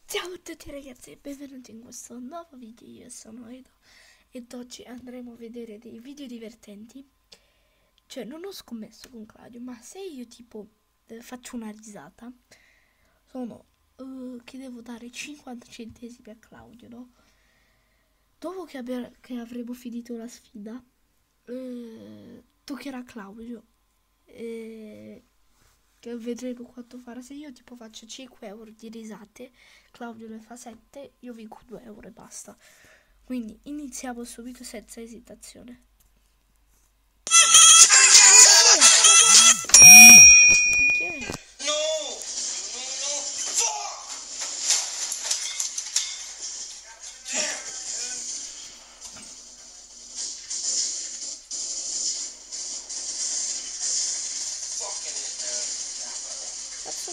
Ciao a tutti ragazzi e benvenuti in questo nuovo video, io sono Edo ed oggi andremo a vedere dei video divertenti. Cioè non ho scommesso con Claudio, ma se io tipo faccio una risata, sono che devo dare 50 centesimi a Claudio, no? Dopo che avremo finito la sfida, toccherà a Claudio. Che vedremo quanto farà. Se io tipo faccio 5 euro di risate, Claudio ne fa 7, io vinco 2 euro e basta. Quindi iniziamo subito senza esitazione. Che?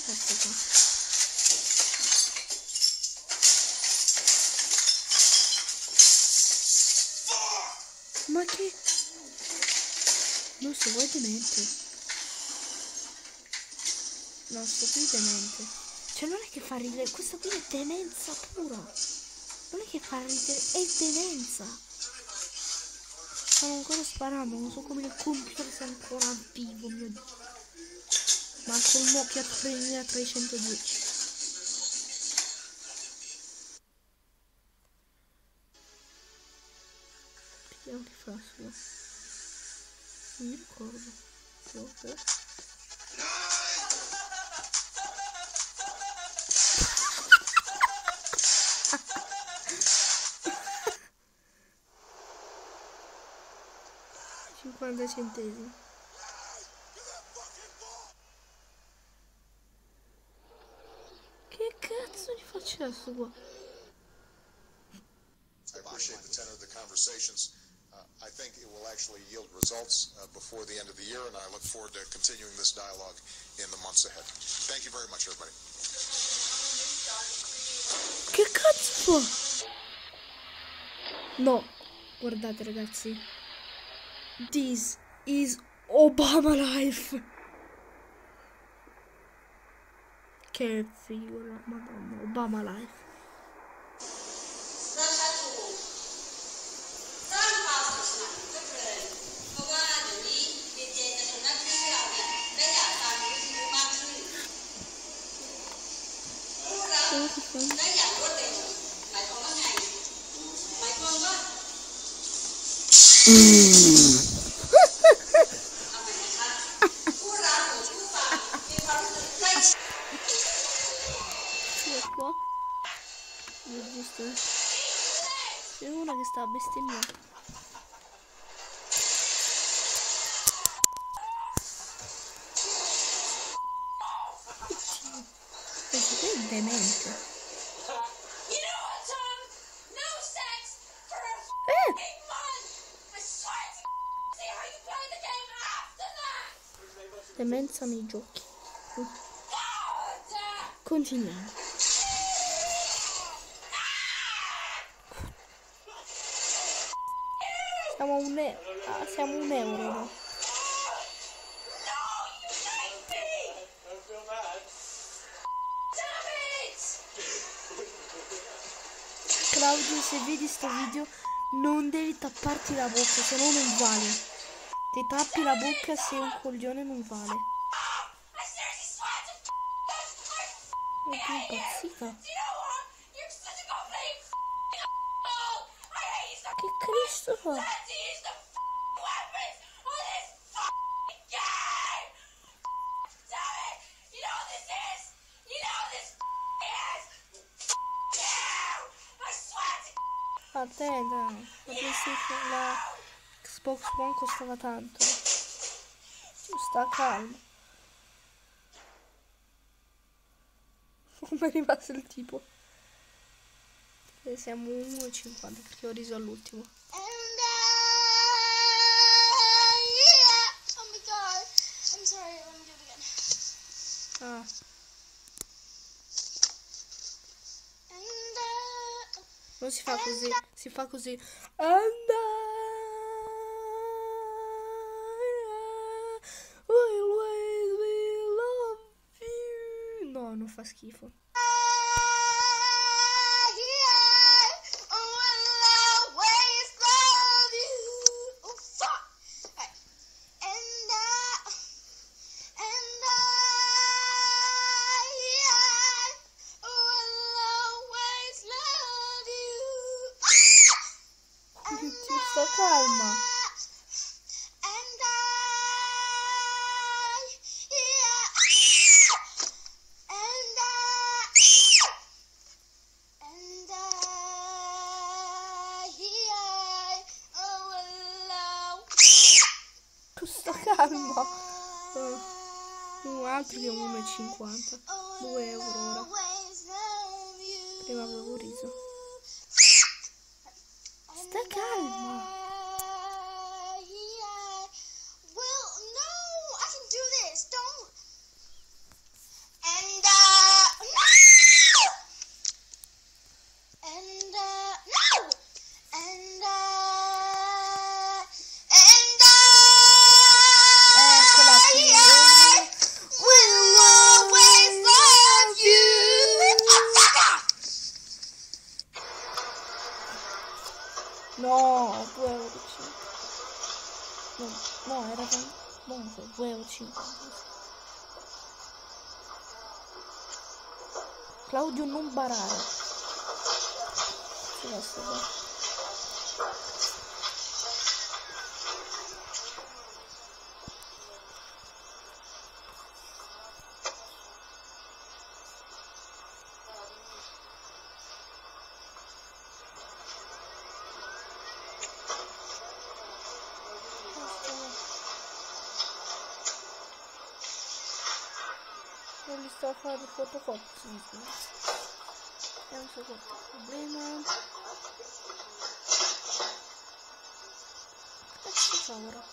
Cazzo qua? Ma che? Non so, vuoi demente? No, sto qui demente. Cioè non è che fa ridere, questo qui è demenza pura. Non è che fa ridere, è demenza. Stanno ancora sparando, non so come il computer sia ancora vivo, mio Dio. Ma col Nokia 3310. Vediamo che fa su. Non mi ricordo. Dopo. $50 centesimi. Che cazzo gli faccio adesso qua? I appreciate the tenor of the conversations. I think it will actually yield results before the end of the year, and I look forward to continuing this dialogue in the months ahead. Thank you very much, everybody. Che cazzo fa? No, guardate ragazzi. This is Obama Life. Che figura, madonna, Obama Life. Qua giusto, c'è una che sta bestemmiando. Questo qui è demente. Demenza nei giochi. Continuiamo. Siamo un euro, no? Claudio, se vedi sto video non devi tapparti la bocca, se no non vale. Ti tappi la bocca, sei un coglione, non vale. È più impazzita. Che Cristo fa? Attenta, la Xbox One costava tanto. Sta calmo. Come è rimasto il tipo? Siamo 1,50 perché ho riso all'ultimo. Oh my god. I'm sorry, let me do it again. Ah. Non si fa così, si fa così. No, non fa schifo. calma. Tu sta calma. Un altro che è 1,50. 2 euro ora. Prima avevo riso. Sta calma. Eccola qui. No, 2 euro. No, era con... No, 2 euro 50. Claudio, non barare. Sì, basta, basta. Non li sto a fare fotocopie, non so qual è il problema. Che si fa ora?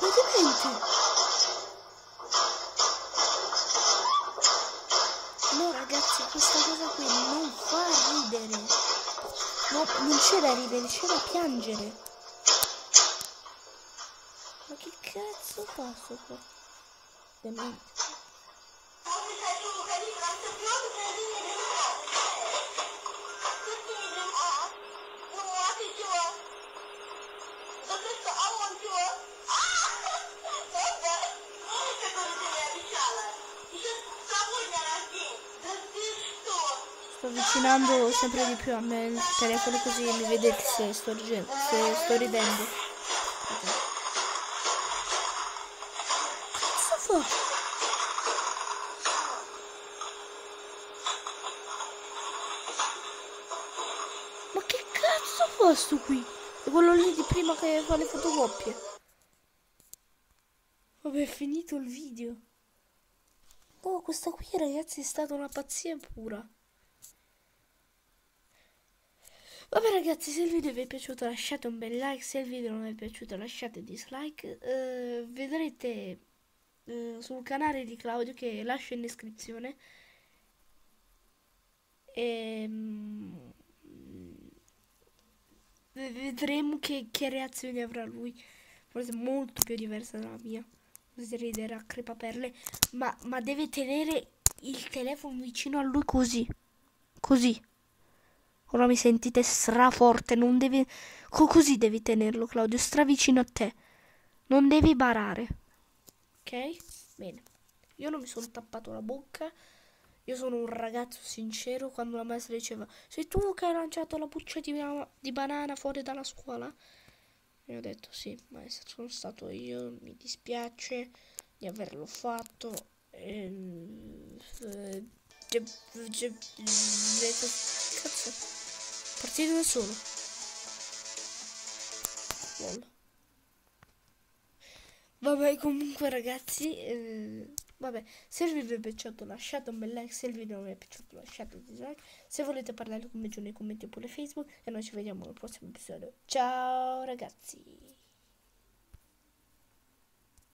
Veramente? No ragazzi, questa cosa qui non fa ridere. No, non c'è da ridere, c'è da piangere. Ma che cazzo fa sto qua? Demente. Sto avvicinando sempre di più a me il telefono così mi vedete se sto ridendo. Ok. Cazzo fa? Ma che cazzo fa sto qui? È quello lì di prima che fa le fotocopie. Vabbè, è finito il video. Oh, questa qui ragazzi è stata una pazzia pura. Vabbè ragazzi, se il video vi è piaciuto lasciate un bel like, se il video non vi è piaciuto lasciate dislike. Vedrete sul canale di Claudio che lascio in descrizione. Vedremo che reazioni avrà lui. Forse molto più diversa dalla mia. Così riderà a crepaperle. Ma deve tenere il telefono vicino a lui così. Così. Ora mi sentite straforte, non devi... Così devi tenerlo, Claudio, stravicino a te. Non devi barare. Ok? Bene. Io non mi sono tappato la bocca. Io sono un ragazzo sincero. Quando la maestra diceva sei tu che hai lanciato la buccia di banana fuori dalla scuola? E ho detto sì, maestra, sono stato io. Mi dispiace di averlo fatto. Cazzo. Partito da solo. Lol. Vabbè, comunque ragazzi, vabbè, se il video vi è piaciuto lasciate un bel like, se il video non vi è piaciuto lasciate un dislike, se volete parlare con me giù nei commenti oppure Facebook e noi ci vediamo al prossimo episodio. Ciao ragazzi.